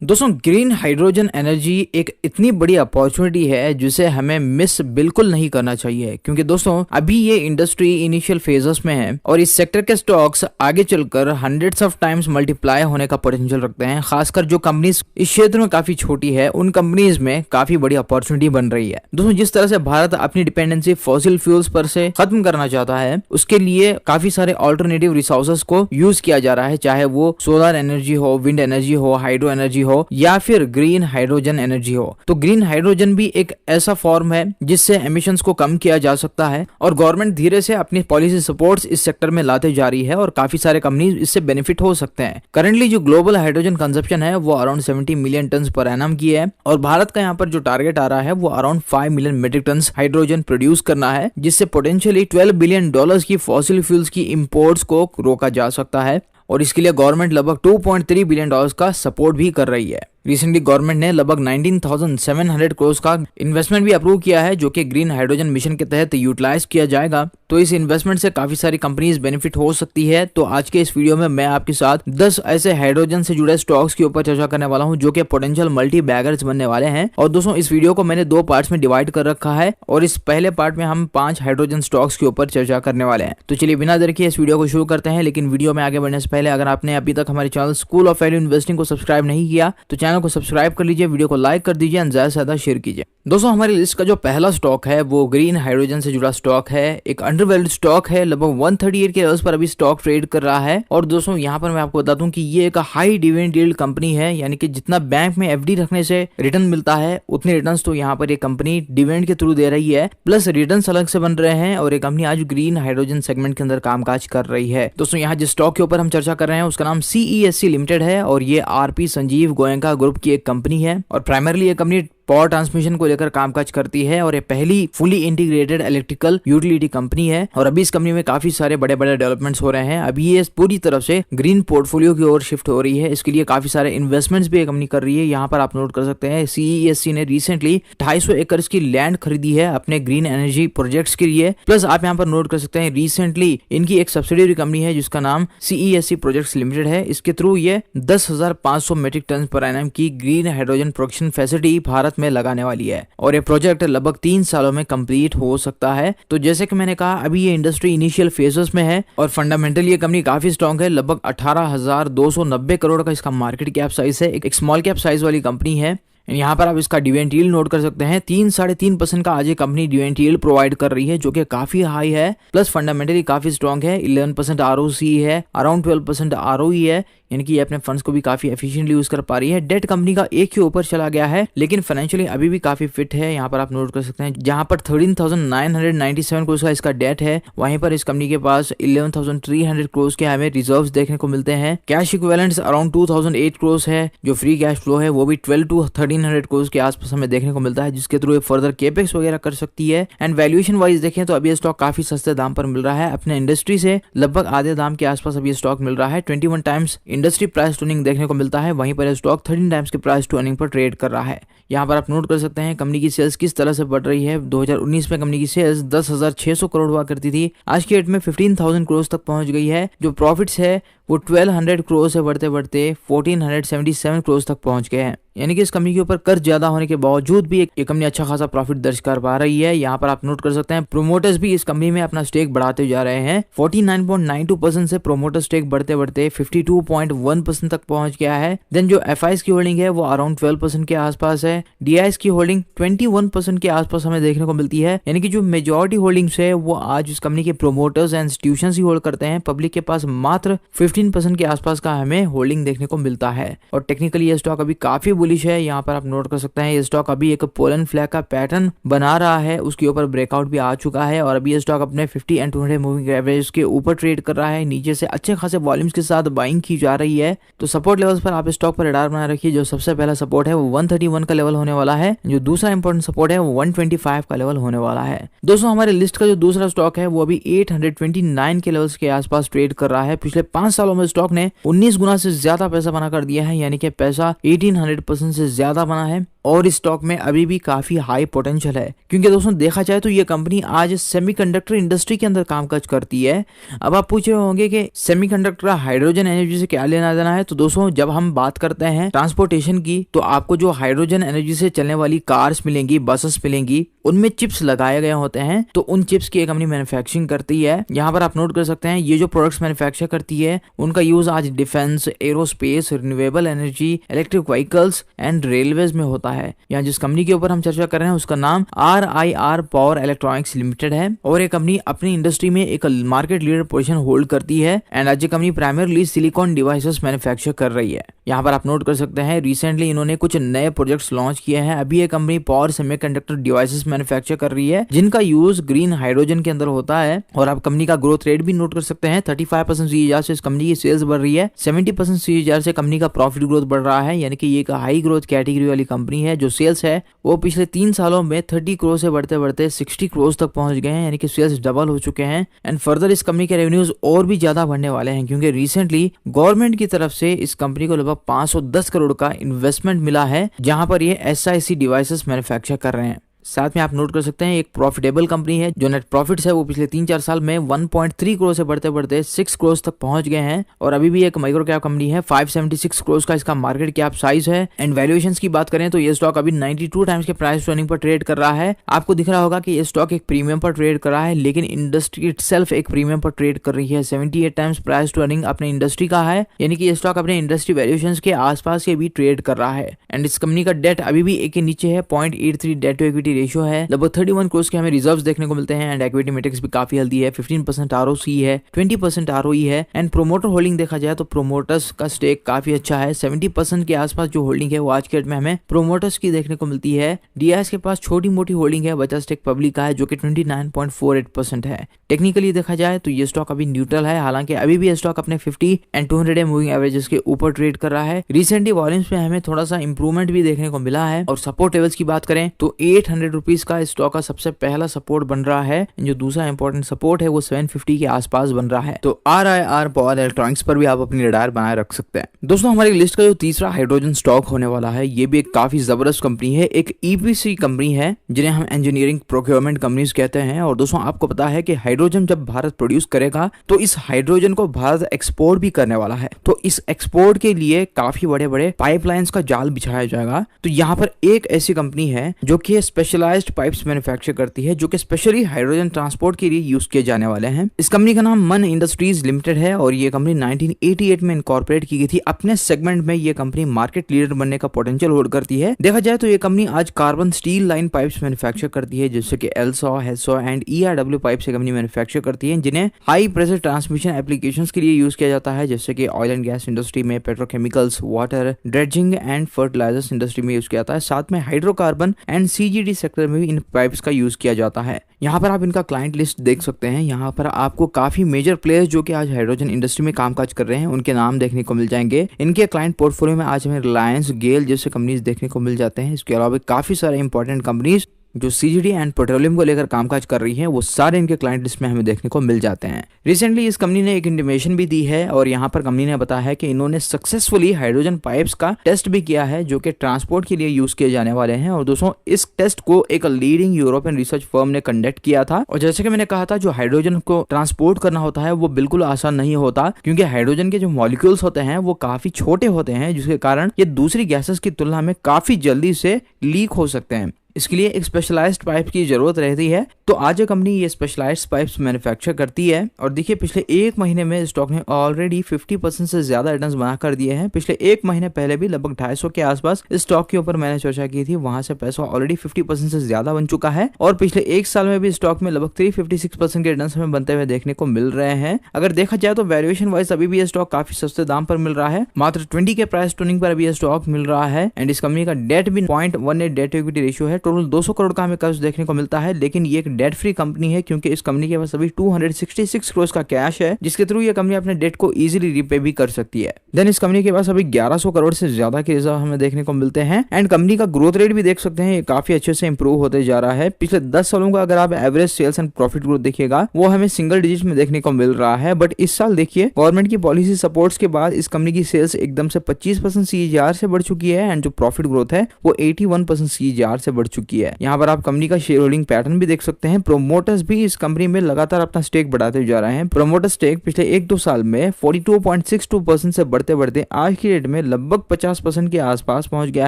दोस्तों, green hydrogen energy एक इतनी बड़ी अपॉर्चुनिटी है जिसे हमें मिस बिल्कुल नहीं करना चाहिए, क्योंकि दोस्तों अभी ये इंडस्ट्री इनिशियल फेजेस में है और इस सेक्टर के स्टॉक्स आगे चलकर हंड्रेड्स ऑफ टाइम्स मल्टीप्लाई होने का पोटेंशियल रखते हैं। खासकर जो कंपनीज इस क्षेत्र में काफी छोटी है उन कंपनीज में काफी बड़ी अपॉर्चुनिटी बन रही है। दोस्तों, जिस तरह से भारत अपनी डिपेंडेंसी फॉसिल फ्यूल्स पर से खत्म करना चाहता है, उसके लिए काफी सारे ऑल्टरनेटिव रिसोर्सेज को यूज किया जा रहा है, चाहे वो सोलर एनर्जी हो, विंड एनर्जी हो, हाइड्रो एनर्जी हो या फिर ग्रीन हाइड्रोजन एनर्जी हो। तो ग्रीन हाइड्रोजन भी एक ऐसा फॉर्म है जिससे एमिशंस को कम किया जा सकता है और गवर्नमेंट धीरे से अपनी पॉलिसी सपोर्ट्स इस सेक्टर में लाते जा रही है और काफी सारे कंपनीज इससे बेनिफिट हो सकते हैं। करंटली जो ग्लोबल हाइड्रोजन कंजप्शन है वो around 70 million tonne per annum की है और भारत का यहाँ पर जो टारगेट आ रहा है वो around 5 million metric tonne hydrogen produce करना है, जिससे पोटेंशियली $12 बिलियन की फॉसिल फ्यूल्स की इंपोर्ट्स को रोका जा सकता है और इसके लिए गवर्नमेंट लगभग $2.3 बिलियन का सपोर्ट भी कर रही है। रिसेंटली गवर्नमेंट ने लगभग 19,700 करोड़ का इन्वेस्टमेंट भी अप्रूव किया है, जो कि ग्रीन हाइड्रोजन मिशन के तहत यूटिलाइज किया जाएगा। तो इस इन्वेस्टमेंट से काफी सारी कंपनीज बेनिफिट हो सकती है। तो आज के इस वीडियो में मैं आपके साथ 10 ऐसे हाइड्रोजन से जुड़े स्टॉक्स के ऊपर चर्चा करने वाला हूं जो कि पोटेंशियल मल्टी बैगर्स बनने वाले हैं। और दोस्तों, इस वीडियो को मैंने 2 पार्ट्स में डिवाइड कर रखा है और इस पहले पार्ट में हम 5 हाइड्रोजन स्टॉक्स के ऊपर चर्चा करने वाले हैं। तो चलिए बिना देर के इस वीडियो को शुरू करते हैं। लेकिन वीडियो में आगे बढ़ने से पहले अगर आपने अभी तक हमारे channel school of value investing को सब्सक्राइब नहीं किया तो चैनल को सब्सक्राइब कर लीजिए, वीडियो को लाइक कर दीजिए और ज्यादा से ज्यादा शेयर कीजिए। दोस्तों, हमारी लिस्ट का जो पहला स्टॉक है वो ग्रीन हाइड्रोजन से जुड़ा स्टॉक है। एक अंडरवैल्यूड स्टॉक है, लगभग 138 के लेवल्स पर अभी स्टॉक ट्रेड कर रहा है। और दोस्तों, यहाँ पर मैं आपको बता दूं कि ये एक हाई डिविडेंड यील्ड कंपनी है, यानी कि जितना बैंक में एफडी रखने से रिटर्न मिलता है उतने रिटर्न्स तो यहाँ पर ये कंपनी डिविडेंड के थ्रू दे रही है, प्लस रिटर्न्स अलग से बन रहे हैं और ये कंपनी आज ग्रीन हाइड्रोजन सेगमेंट के अंदर कामकाज कर रही है। दोस्तों, यहाँ जिस स्टॉक के ऊपर हम चर्चा कर रहे हैं उसका नाम CESC लिमिटेड है और ये आरपी संजीव गोयनका ग्रुप की एक कंपनी है और प्राइमरली ये कंपनी पावर ट्रांसमिशन को लेकर कामकाज करती है और ये पहली fully integrated electrical utility company है। और अभी इस कंपनी में काफी सारे बड़े बड़े डेवलपमेंट्स हो रहे हैं। अभी ये पूरी तरफ से ग्रीन पोर्टफोलियो की ओर शिफ्ट हो रही है। इसके लिए काफी सारे इन्वेस्टमेंट्स भी ये कंपनी कर रही है। यहाँ पर आप नोट कर सकते हैं CESC ने रिसेंटली 250 एकड़ की लैंड खरीदी है अपने ग्रीन एनर्जी प्रोजेक्ट्स के लिए। प्लस आप यहाँ पर नोट कर सकते हैं रिसेंटली इनकी एक सब्सिडियरी कंपनी है जिसका नाम CESC प्रोजेक्ट्स लिमिटेड है। इसके थ्रू ये 10,500 मेट्रिक टन पर एनम की green hydrogen production facility Bharat में लगाने वाली है और ये प्रोजेक्ट लगभग 3 सालों में कंप्लीट हो सकता है। तो जैसे कि मैंने कहा, अभी ये इंडस्ट्री इनिशियल फेजेस में है और फंडामेंटली ये कंपनी काफी स्ट्रॉन्ग है। लगभग 18,290 करोड़ का इसका मार्केट कैप साइज है, एक स्मॉल कैप साइज वाली कंपनी है। यहाँ पर आप इसका डिविडेंड यील्ड नोट कर सकते हैं, 3-3.5% का आज ये कंपनी डिविडेंड यील्ड प्रोवाइड कर रही है, जो कि काफी हाई है। प्लस फंडामेंटली काफी स्ट्रॉन्ग है, 11% ROC है, अराउंड 12% ROE है, यानी कि ये अपने फंड्स को भी काफी एफिशिएंटली यूज कर पा रही है। डेट कंपनी का एक ही ऊपर चला गया है, लेकिन फाइनेंशियली अभी भी काफी फिट है। यहाँ पर आप नोट कर सकते हैं, जहाँ पर 13,997 करोड़ का इसका डेट है, वहीं पर इस कंपनी के पास 11,300 करोड़ के हमें रिजर्व्स देखने को मिलते हैं। कैश इक्विवेलेंट्स अराउंड 2,008 करोड़ है। जो फ्री कैश फ्लो है वो भी 12-1300 करोड़ के आसपास हमें देखने को मिलता है, जिसके थ्रू फर्दर केपेक्स वगैरह कर सकती है। एंड वैल्यूएशन वाइज देखें तो अभी स्टॉक काफी सस्ते दाम पर मिल रहा है, अपने इंडस्ट्री से लगभग आधे दाम के आसपास अभी स्टॉक मिल रहा है। 21 times industry price to earning देखने को मिलता है, वहीं पर स्टॉक 13 टाइम्स के प्राइस टू अर्निंग पर ट्रेड कर रहा है। यहाँ पर आप नोट कर सकते हैं कंपनी की सेल्स किस तरह से बढ़ रही है। 2019 में कंपनी की सेल्स 10,600 करोड़ हुआ करती थी, आज की डेट में 15,000 करोड़ तक पहुंच गई है। जो प्रॉफिट्स है वो 1200 करोड़ से बढ़ते बढ़ते 1477 करोड़ तक पहुंच गए हैं, यानी कि इस कंपनी के ऊपर कर्ज ज्यादा होने के बावजूद भी ये कंपनी अच्छा खासा प्रॉफिट दर्ज कर पा रही है। यहाँ पर आप नोट कर सकते हैं प्रोमोटर्स भी इस कंपनी में अपना स्टेक बढ़ाते जा रहे हैं। 49.92% से प्रोमोटर स्टेक बढ़ते बढ़ते 52.1% तक पहुंच गया है। देन जो FIs की होल्डिंग है वो अराउंड 12% के आसपास है। DIs की होल्डिंग 21% के आसपास हमें देखने को मिलती है, यानी कि जो मेजॉरिटी होल्डिंग्स है वो आज इस कंपनी के promoters and institutions he hold करते हैं। पब्लिक के पास मात्र 15% के आसपास का हमें होल्डिंग देखने को मिलता है। और टेक्निकली ये स्टॉक अभी काफी बुलिश है। यहाँ पर आप नोट कर सकते हैं ये स्टॉक अभी एक पोलन फ्लैग का पैटर्न बना रहा है, उसके ऊपर ब्रेकआउट भी आ चुका है और अभी ये स्टॉक अपने 50 एंड 200 मूविंग एवरेज के ऊपर ट्रेड कर रहा है। नीचे से अच्छे खासे वॉल्यूम्स के साथ बाइंग की जा रही है। तो सपोर्ट लेवल्स पर आप स्टॉक पर रडार बना रखिए। जो सबसे पहला सपोर्ट है वो 131 का लेवल होने वाला है, जो दूसरा इंपॉर्टेंट सपोर्ट है वो 125 का लेवल होने वाला है। दोस्तों, हमारे लिस्ट का जो दूसरा स्टॉक है वो अभी 829 के लेवल्स के आसपास ट्रेड कर रहा है। पिछले 5 सालों में स्टॉक ने 19 गुना से ज्यादा पैसा बना कर दिया है, यानी कि पैसा 1800% से ज्यादा बना है। और इस स्टॉक में अभी भी काफी हाई पोटेंशियल है, क्योंकि दोस्तों देखा जाए तो ये कंपनी आज सेमीकंडक्टर इंडस्ट्री के अंदर कामकाज करती है। अब आप पूछ रहे होंगे कि सेमीकंडक्टर हाइड्रोजन एनर्जी से क्या लेना देना है। तो दोस्तों जब हम बात करते हैं ट्रांसपोर्टेशन की, तो आपको जो हाइड्रोजन एनर्जी से चलने वाली कार्स मिलेंगी, बसेस मिलेंगी, उनमें चिप्स लगाए गए होते हैं। तो उन चिप्स की एक कंपनी मैन्युफैक्चरिंग करती है। यहाँ पर आप नोट कर सकते हैं ये जो प्रोडक्ट्स मैन्युफैक्चर करती है उनका यूज आज defence, aerospace, renewable energy, electric vehicles and railways में होता है। यहाँ जिस कंपनी के ऊपर हम चर्चा कर रहे हैं उसका नाम RIR पावर इलेक्ट्रॉनिक्स लिमिटेड है और ये कंपनी अपनी इंडस्ट्री में एक मार्केट लीडर पोजीशन होल्ड करती है एंड आज ये company primarily silicon devices manufacture कर रही है। यहाँ पर आप नोट कर सकते हैं रिसेंटली इन्होंने कुछ नए प्रोजेक्ट्स लॉन्च किए हैं। अभी ये company power semiconductor devices manufacture कर रही है जिनका यूज ग्रीन हाइड्रोजन के अंदर होता है। और आप कंपनी का ग्रोथ रेट भी नोट कर सकते हैं। 35% CAGR से इस कंपनी की सेल्स बढ़ रही है। 70% CAGR से कंपनी का प्रॉफिट ग्रोथ बढ़ रहा है, यानी कि ये एक हाई ग्रोथ कैटेगरी वाली कंपनी है। जो सेल्स है वो पिछले 3 सालों में 30 करोड़ से बढ़ते बढ़ते 60 करोड़ तक पहुंच गए हैं, यानी कि सेल्स डबल हो चुके हैं। एंड फर्दर इस कंपनी के रेवेन्यूज और भी ज्यादा बढ़ने वाले हैं, क्योंकि रिसेंटली गवर्नमेंट की तरफ से इस कंपनी को लगभग 510 करोड़ का इन्वेस्टमेंट मिला है, जहां पर ये SiC डिवाइसेस मैन्युफैक्चर कर रहे हैं। साथ में आप नोट कर सकते हैं एक प्रॉफिटेबल कंपनी है। जो नेट प्रॉफिट्स है वो पिछले 3-4 साल में 1.3 करोड़ से बढ़ते बढ़ते 6 करोड़ तक पहुंच गए हैं और अभी भी एक माइक्रो कैप कंपनी है। 576 करोड़ का इसका मार्केट कैप साइज है। एंड वैल्यूएशंस की बात करें तो ये स्टॉक अभी 92 टाइम्स के प्राइस अर्निंग पर ट्रेड कर रहा है। आपको दिख रहा होगा कि ये स्टॉक एक प्रीमियम पर ट्रेड कर रहा है, लेकिन इंडस्ट्री इटसेल्फ एक प्रीमियम पर ट्रेड कर रही है। 78 टाइम्स प्राइस टू अर्निंग अपने इंडस्ट्री का है, यानी कि ये स्टॉक अपने इंडस्ट्री वैल्यूएशंस के आसपास के भी ट्रेड कर रहा है। एंड इस कंपनी का डेट अभी भी एक के नीचे है, 0.83 डेट टू इक्विटी रेशियो है। 31 करोड़ के हमें रिजर्व्स देखने को मिलते हैं एंड इक्विटी मैट्रिक्स भी काफी हेल्दी है। 15% ROC है, 20% ROE है। एंड प्रोमोटर होल्डिंग देखा जाए तो प्रोमोटर्स का स्टेक काफी अच्छा है। 70% के आसपास जो होल्डिंग है वो आज के डेट में हमें प्रोमोटर्स की देखने को मिलती है। DIS के पास छोटी मोटी होल्डिंग है, बचा स्टेक पब्लिक का है जो कि 29.48% है। टेक्निकली देखा जाए तो ये स्टॉक अभी न्यूट्रल है, हालांकि अभी भी ये स्टॉक अपने 50 एंड 200 डे मूविंग एवरेजेस के ऊपर ट्रेड कर रहा है। रिसेंटली वॉल्यूम्स में हमें थोड़ा सा इंप्रूवमेंट भी देखने को मिला है। और सपोर्ट लेवल्स की बात करें तो 800 रुपीज का स्टॉक का सबसे पहला सपोर्ट बन रहा है। जो दूसरा इंपॉर्टेंट सपोर्ट है वो 750 के आसपास बन रहा है। तो RIR पावर इलेक्ट्रॉनिक्स पर भी आप अपनी रडार बनाए रख सकते हैं। दोस्तों हमारी लिस्ट का जो तीसरा हाइड्रोजन स्टॉक होने वाला है ये भी एक काफी जबरदस्त कंपनी है। एक EPC कंपनी है जिन्हें हम इंजीनियरिंग प्रोक्योरमेंट कंपनीज कहते हैं। और दोस्तों आपको पता है कि हाइड्रोजन जब भारत प्रोड्यूस करेगा तो इस हाइड्रोजन को भारत एक्सपोर्ट भी करने वाला है। तो इस एक्सपोर्ट के लिए काफी बड़े बड़े पाइपलाइंस का जाल बिछाया जाएगा। तो यहाँ पर एक ऐसी कंपनी है जो कि स्पेशलाइज्ड पाइप्स मैन्युफैक्चर करती है, जो कि स्पेशली हाइड्रोजन ट्रांसपोर्ट के लिए यूज किए जाने वाले हैं। इस कंपनी का नाम मन इंडस्ट्रीज लिमिटेड है और ये कंपनी 1988 में इनकॉर्पोरेट की गई थी। अपने सेगमेंट में ये कंपनी मार्केट लीडर बनने का पोटेंशियल होल्ड करती है। देखा जाए तो ये कंपनी आज carbon steel line pipes manufacture करती है, जैसे कि LSAW, HSAW and ERW pipe से कंपनी मैन्युफैक्चर करती है, जिन्हें हाई प्रेशर ट्रांसमिशन एप्लीकेशंस के लिए यूज किया जाता है, जैसे कि ऑयल एंड गैस इंडस्ट्री में, petrochemicals, water, dredging and fertilisers industry में यूज किया जाता है। साथ में हाइड्रोकार्बन एंड CGD सेक्टर में भी इन पाइप्स का यूज किया जाता है। यहाँ पर आप इनका क्लाइंट लिस्ट देख सकते हैं। यहाँ पर आपको काफी मेजर प्लेयर्स जो कि आज हाइड्रोजन इंडस्ट्री में कामकाज कर रहे हैं उनके नाम देखने को मिल जाएंगे। इनके क्लाइंट पोर्टफोलियो में आज हमें रिलायंस, गेल जैसे कंपनीज देखने को मिल जाते हैं। इसके अलावा काफी सारे इंपॉर्टेंट कंपनीज जो CGD एंड पेट्रोलियम को लेकर कामकाज कर रही हैं वो सारे इनके क्लाइंट लिस्ट में हमें देखने को मिल जाते हैं। रिसेंटली इस कंपनी ने एक इंटीमेशन भी दी है और यहाँ पर कंपनी ने बताया है कि इन्होंने सक्सेसफुली हाइड्रोजन पाइप्स का टेस्ट भी किया है, जो कि ट्रांसपोर्ट के लिए यूज किए जाने वाले हैं। और दोस्तों इस टेस्ट को एक लीडिंग यूरोपियन रिसर्च फर्म ने कंडक्ट किया था। और जैसे कि मैंने कहा था, जो हाइड्रोजन को ट्रांसपोर्ट करना होता है वो बिल्कुल आसान नहीं होता, क्योंकि हाइड्रोजन के जो मॉलिक्यूल्स होते हैं वो काफी छोटे होते हैं, जिसके कारण ये दूसरी गैसेस की तुलना में काफी जल्दी से लीक हो सकते हैं। इसके लिए एक स्पेशलाइज्ड पाइप की जरूरत रहती है। तो आज ये कंपनी ये स्पेशलाइज्ड पाइप्स मैन्युफैक्चर करती है। और देखिए पिछले एक महीने में स्टॉक ने ऑलरेडी 50% से ज्यादा रिटर्न्स बना कर दिए हैं। पिछले एक महीने पहले भी लगभग 250 के आसपास इस स्टॉक के ऊपर मैंने चर्चा की थी, वहां से पैसा ऑलरेडी 50% से ज्यादा बन चुका है। और पिछले एक साल में भी स्टॉक में लगभग 356% के रिटर्न्स हमें बनते हुए देखने को मिल रहे हैं। अगर देखा जाए तो वैल्यूएशन वाइज अभी भी ये स्टॉक काफी सस्ते दाम पर मिल रहा है, मात्र 20 के प्राइस टर्निंग पर अभी ये स्टॉक मिल रहा है। एंड इस कंपनी का डेट भी 0.18 डेट टू इक्विटी रेशियो है, टोटल 200 करोड़ का हमें कर्ज देखने को मिलता है, लेकिन ये एक डेट फ्री कंपनी है क्योंकि इस कंपनी के पास अभी 266 करोड़ का कैश है, जिसके थ्रू ये कंपनी अपने डेट को इजीली रिपे भी कर सकती है। देन इस कंपनी के पास अभी 1100 करोड़ से ज्यादा के रिजर्व हमें देखने को मिलते हैं एंड कंपनी का ग्रोथ रेट भी देख सकते हैं, ये काफी अच्छे से इंप्रूव होते जा रहा है। पिछले 10 सालों का अगर आप average sales and profit growth देखिएगा वो हमें सिंगल डिजिट में देखने को मिल रहा है, बट इस साल देखिए गवर्नमेंट की पॉलिसी सपोर्ट्स के बाद इस कंपनी की सेल्स एकदम से 25% CAGR से बढ़ चुकी है एंड जो प्रॉफिट ग्रोथ है वो 81% CAGR से बढ़ चुकी है। यहाँ पर आप कंपनी का शेयर होल्डिंग पैटर्न भी देख सकते हैं। प्रोमोटर्स भी इस कंपनी में लगातार अपना स्टेक बढ़ाते जा रहे हैं। प्रोमोटर स्टेक पिछले 1-2 साल में 42.62% से बढ़ते बढ़ते आज की डेट में लगभग 50% के आसपास पहुंच गया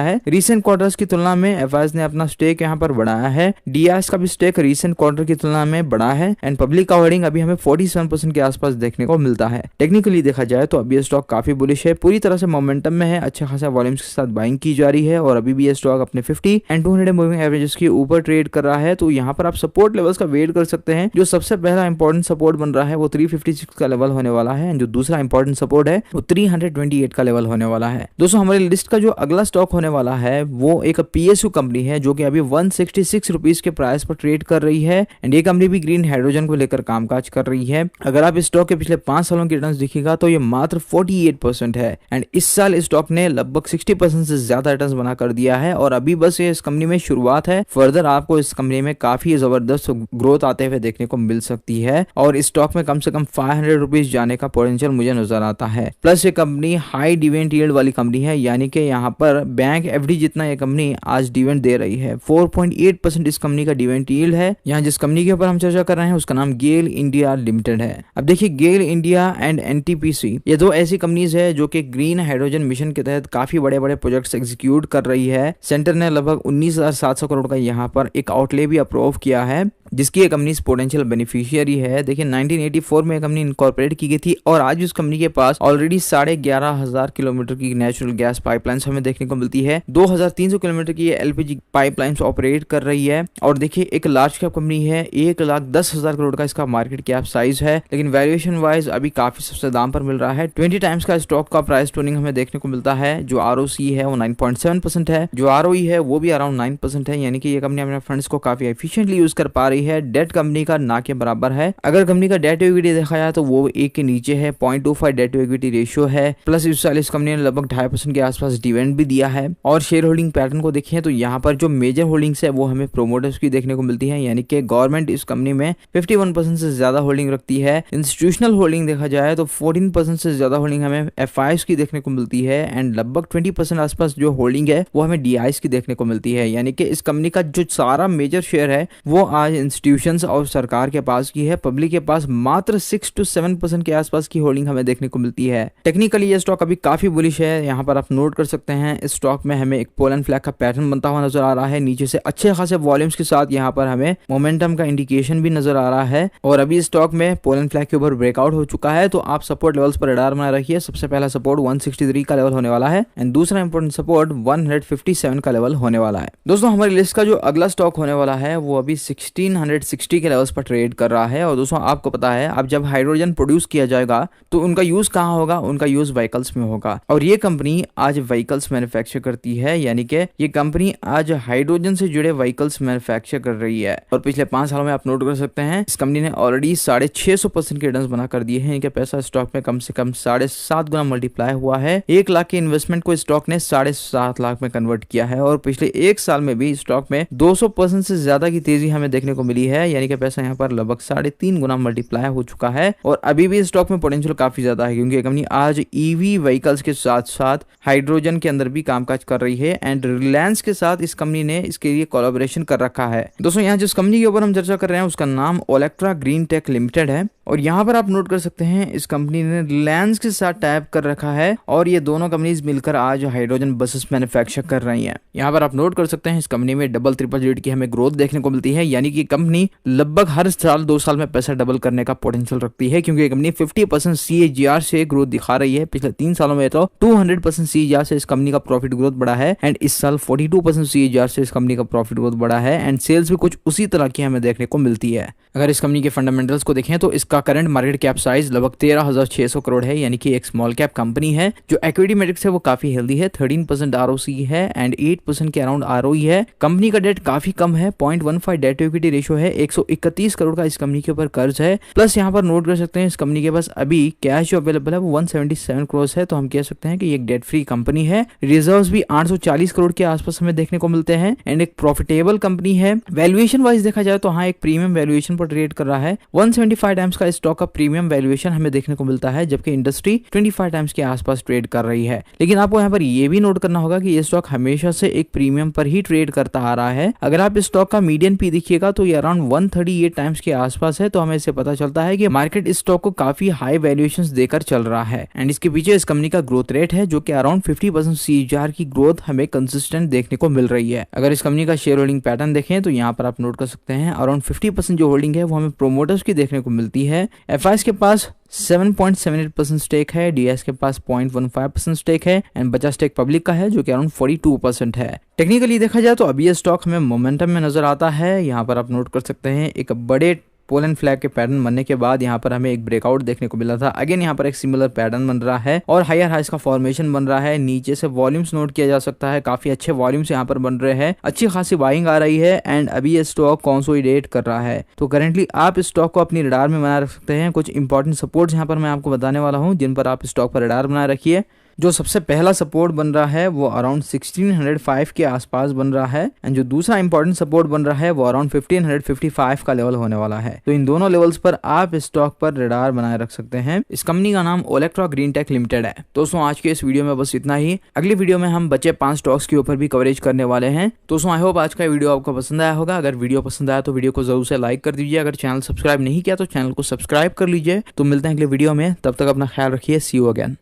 है। रिसेंट क्वार्टर्स की तुलना में एफआईएस ने अपना स्टेक यहाँ पर बढ़ाया है। डीआईएस का भी स्टेक रिसेंट क्वार्टर की तुलना में बढ़ा है एंड पब्लिक का होल्डिंग अभी हमें 47% के आसपास देखने को मिलता है। टेक्निकली देखा जाए तो अभी ये स्टॉक काफी बुलिश है, पूरी तरह से मोमेंटम में है, अच्छे खासा वॉल्यूम्स के साथ बाइंग की जा रही है और अभी भी ये स्टॉक अपने 50 एंड 200 मूविंग एवरेजेस के ऊपर ट्रेड कर रहा है। तो यहाँ पर आप सपोर्ट लेवल्स का वेट कर सकते हैं। जो सबसे पहला इंपॉर्टेंट सपोर्ट बन रहा है वो 356 का लेवल होने वाला है एंड जो दूसरा इंपॉर्टेंट सपोर्ट है वो 328 का लेवल होने वाला है। दोस्तों हमारी लिस्ट का जो अगला स्टॉक होने वाला है वो एक PSU कंपनी है जो कि अभी 166 रुपीज के प्राइस पर ट्रेड कर रही है एंड ये कंपनी भी ग्रीन हाइड्रोजन को लेकर कामकाज कर रही है। अगर आप इस स्टॉक के पिछले 5 सालों के रिटर्न्स देखिएगा तो ये मात्र 48% है एंड इस साल इस स्टॉक ने लगभग 60% से ज्यादा रिटर्न्स बना कर दिया है और अभी बस ये इस कंपनी में शुरुआत है। फर्दर आपको इस कंपनी में काफी जबरदस्त ग्रोथ आते हुए देखने को मिल सकती है और इस स्टॉक में कम से कम 500 रुपीज जाने का पोटेंशियल मुझे नजर आता है। प्लस ये कंपनी हाई डिविडेंड यील्ड वाली कंपनी है, यानी कि यहाँ पर बैंक एफडी जितना ये कंपनी आज डिविडेंड दे रही है। 4.8% इस कंपनी का डिविडेंड यील्ड है। यहाँ जिस कंपनी के ऊपर हम चर्चा कर रहे हैं उसका नाम गेल इंडिया लिमिटेड है। अब देखिए गेल इंडिया एंड एनटीपीसी ये दो ऐसी कंपनीज है जो कि ग्रीन हाइड्रोजन मिशन के तहत काफी बड़े बड़े प्रोजेक्ट्स एग्जीक्यूट कर रही है। सेंटर ने लगभग 19,700 करोड़ का यहाँ पर एक आउटले भी अप्रूव किया है जिसकी ये कंपनी पोटेंशियल बेनिफिशियरी है। देखिए 1984 में कंपनी इनकॉर्पोरेट की गई थी और आज उस कंपनी के पास ऑलरेडी 11,500 किलोमीटर की नेचुरल गैस पाइपलाइंस हमें देखने को मिलती है। 2,300 किलोमीटर की एलपीजी पाइपलाइंस ऑपरेट कर रही है और देखिए एक लार्ज कैप कंपनी है, 1,10,000 करोड़ का इसका मार्केट कैप साइज है, लेकिन वैल्यूएशन वाइज अभी काफी सस्ते दाम पर मिल रहा है। 20 टाइम्स का स्टॉक का प्राइस टर्निंग हमें देखने को मिलता है। जो ROC है वो 9.7% है, जो ROE है वो भी अराउंड 9% है, यानी कि ये कंपनी अपने फंड्स को काफी एफिशिएंटली यूज कर पा रही है। डेट कंपनी का ना के बराबर है। अगर कंपनी का डेट टू इक्विटी देखा जाए तो वो 1 के नीचे है, 0.25 डेट टू इक्विटी रेशियो है। प्लस इस साल इस कंपनी ने लगभग 2.5% के आसपास डिविडेंड भी दिया है। और शेयर होल्डिंग पैटर्न को देखें तो यहाँ पर जो मेजर होल्डिंग्स है वो हमें प्रोमोटर्स की देखने को मिलती है, यानी कि गवर्नमेंट इस कंपनी में 51% से ज्यादा होल्डिंग रखती है। इंस्टीट्यूशनल होल्डिंग देखा जाए तो 14% से ज्यादा होल्डिंग हमें FIs की देखने को मिलती है एंड लगभग 20% आसपास जो होल्डिंग है वो हमें DIs की देखने को मिलती है, यानी कि इस कंपनी का जो सारा मेजर शेयर है वो आज इंस्टीट्यूशंस और सरकार के पास की है। पब्लिक के पास मात्र 6 to 7% के आसपास की होल्डिंग हमें देखने को मिलती है। टेक्निकली ये स्टॉक अभी काफी बुलिश है, यहाँ पर आप नोट कर सकते हैं। इस स्टॉक में हमें एक पोल एंड फ्लैग का पैटर्न बनता हुआ नजर आ रहा है, नीचे से अच्छे खासे वॉल्यूम्स के साथ यहाँ पर हमें मोमेंटम का इंडिकेशन भी नजर आ रहा है और अभी स्टॉक में पोल एंड फ्लैग के ऊपर ब्रेकआउट हो चुका है। तो आप सपोर्ट लेवल्स पर रडार बनाए रखिए। सबसे पहला सपोर्ट 163 का लेवल होने वाला है एंड दूसरा इंपॉर्टेंट सपोर्ट 157 का लेवल होने वाला है। दोस्तों हमारी लिस्ट का जो अगला स्टॉक होने वाला है वो अभी 1660 के लेवल्स पर ट्रेड कर रहा है। और दोस्तों आपको पता है अब जब हाइड्रोजन प्रोड्यूस किया जाएगा तो उनका यूज कहाँ होगा, उनका यूज व्हीकल्स में होगा और ये कंपनी आज व्हीकल्स मैन्युफैक्चर करती है, यानी कि ये कंपनी आज हाइड्रोजन से जुड़े व्हीकल्स मैन्युफैक्चर कर रही है। और पिछले 5 सालों में आप नोट कर सकते हैं इस कंपनी ने ऑलरेडी 650% के रिटर्न्स बना कर दिए हैं। इनका पैसा स्टॉक में कम से कम 7.5 गुना मल्टीप्लाई हुआ है। 1 लाख के इन्वेस्टमेंट को स्टॉक ने 7.5 लाख में कन्वर्ट किया है और पिछले 1 साल में भी स्टॉक में 200% से ज्यादा की तेजी हमें देखने को मिली है, यानी कि पैसा यहाँ पर लगभग 3.5 गुना मल्टीप्लाई हो चुका है। और अभी भी स्टॉक में पोटेंशियल काफी ज्यादा है क्योंकि कंपनी आज EV व्हीकल्स के साथ साथ हाइड्रोजन के अंदर भी कामकाज कर रही है एंड रिलायंस के साथ इस कंपनी ने इसके लिए कोलैबोरेशन कर रखा है। दोस्तों यहाँ जिस कंपनी के ऊपर हम चर्चा कर रहे हैं उसका नाम ओलेक्ट्रा ग्रीन टेक लिमिटेड है और यहाँ पर आप नोट कर सकते हैं इस कंपनी ने रिलायंस के साथ टाइप कर रखा है और ये दोनों कंपनीज मिलकर आज हाइड्रोजन बसेस मैन्युफैक्चर कर रही हैं। यहाँ पर आप नोट कर सकते हैं इस कंपनी में डबल ट्रिपल डिजिट की हमें ग्रोथ देखने को मिलती है, यानी कि कंपनी लगभग हर साल 2 साल में पैसा डबल करने का पोटेंशियल रखती है क्योंकि कंपनी 50% CAGR से ग्रोथ दिखा रही है। पिछले 3 सालों में तो 200% CAGR से इस कंपनी का प्रॉफिट ग्रोथ बढ़ा है एंड इस साल 42% CAGR से इस कंपनी का प्रॉफिट ग्रोथ बढ़ा है एंड सेल्स भी कुछ उसी तरह की हमें देखने को मिलती है। अगर इस कंपनी के फंडामेंटल्स को देखें तो इसका करंट मार्केट कैप साइज लगभग 13,600 करोड़ है, यानी कि एक स्मॉल कैप कंपनी है। जो इक्विटी मैट्रिक्स है वो काफी हेल्दी है, 13% ROC है एंड 8% के अराउंड ROE है है। कंपनी का डेट काफी कम है, 0.15 डेट टू इक्विटी रेशियो है। 131 करोड़ का इस कंपनी के ऊपर कर्ज है। प्लस यहाँ पर नोट कर सकते हैं इस कंपनी के पास अभी कैश जो अवेलेबल है वो 177 करोड़ है। तो हम कह सकते हैं कि ये एक डेट फ्री कंपनी है। रिजर्व्स भी 840 करोड़ के आसपास हमें देखने को मिलते हैं एंड एक प्रॉफिटेबल कंपनी है। वैल्यूएशन वाइज देखा जाए तो हाँ एक प्रीमियम वैल्यूएशन पर ट्रेड कर रहा है। 175 टाइम्स का स्टॉक का प्रीमियम वैल्यूएशन हमें देखने को मिलता है, जबकि इंडस्ट्री 25 टाइम्स के आसपास ट्रेड कर रही है। लेकिन आपको यहाँ पर ये भी नोट करना होगा कि ये स्टॉक हमेशा से एक प्रीमियम पर ही ट्रेड करता आ रहा है। अगर आप इस स्टॉक का मीडियन पी देखिएगा तो ये अराउंड 138 टाइम्स के आसपास है। तो हमें इससे पता चलता है कि मार्केट इस स्टॉक को काफी हाई वैल्यूएशंस देकर चल रहा है एंड इसके पीछे इस कंपनी का ग्रोथ रेट है जो कि अराउंड 50% CAGR की ग्रोथ हमें कंसिस्टेंट देखने को मिल रही है। अगर इस कंपनी का शेयर होल्डिंग पैटर्न देखें तो यहाँ पर आप नोट कर सकते हैं अराउंड 50% जो होल्डिंग है वो हमें प्रोमोटर्स की देखने को मिलती है। FIs के पास 7.78% स्टेक है, DIs के पास 0.15% स्टेक है एंड बचा स्टेक पब्लिक का है जो कि अराउंड 42% है। टेक्निकली देखा जाए तो अभी ये स्टॉक हमें मोमेंटम में नजर आता है। यहाँ पर आप नोट कर सकते हैं एक बड़े पोलैंड फ्लैग के पैटर्न बनने के बाद यहाँ पर हमें एक ब्रेकआउट देखने को मिला था। अगेन यहाँ पर एक सिमिलर पैटर्न बन रहा है और हायर हाइस का फॉर्मेशन बन रहा है। नीचे से वॉल्यूम्स नोट किया जा सकता है, काफी अच्छे वॉल्यूम्स यहाँ पर बन रहे हैं, अच्छी खासी बाइंग आ रही है एंड अभी ये स्टॉक कंसोलिडेट कर रहा है। तो करेंटली आप इस स्टॉक को अपनी रडार में बनाए रख सकते हैं। कुछ इंपॉर्टेंट सपोर्ट्स यहाँ पर मैं आपको बताने वाला हूँ जिन पर आप स्टॉक पर रडार बनाए रखिए। जो सबसे पहला सपोर्ट बन रहा है वो अराउंड 1605 के आसपास बन रहा है एंड जो दूसरा इंपॉर्टेंट सपोर्ट बन रहा है वो अराउंड 1555 का लेवल होने वाला है। तो इन दोनों लेवल्स पर आप स्टॉक पर रडार बनाए रख सकते हैं। इस कंपनी का नाम ओलेक्ट्रा ग्रीन टेक लिमिटेड है। दोस्तों आज के इस वीडियो में बस इतना ही। अगली वीडियो में हम बचे 5 स्टॉक्स के ऊपर भी कवरेज करने वाले हैं। दोस्तों आई होप आज का वीडियो आपको पसंद आया होगा। अगर वीडियो पसंद आया तो वीडियो को जरूर से लाइक कर दीजिए। अगर चैनल सब्सक्राइब नहीं किया तो चैनल को सब्सक्राइब कर लीजिए। तो मिलते हैं अगले वीडियो में, तब तक अपना ख्याल रखिए। सी यू अगेन।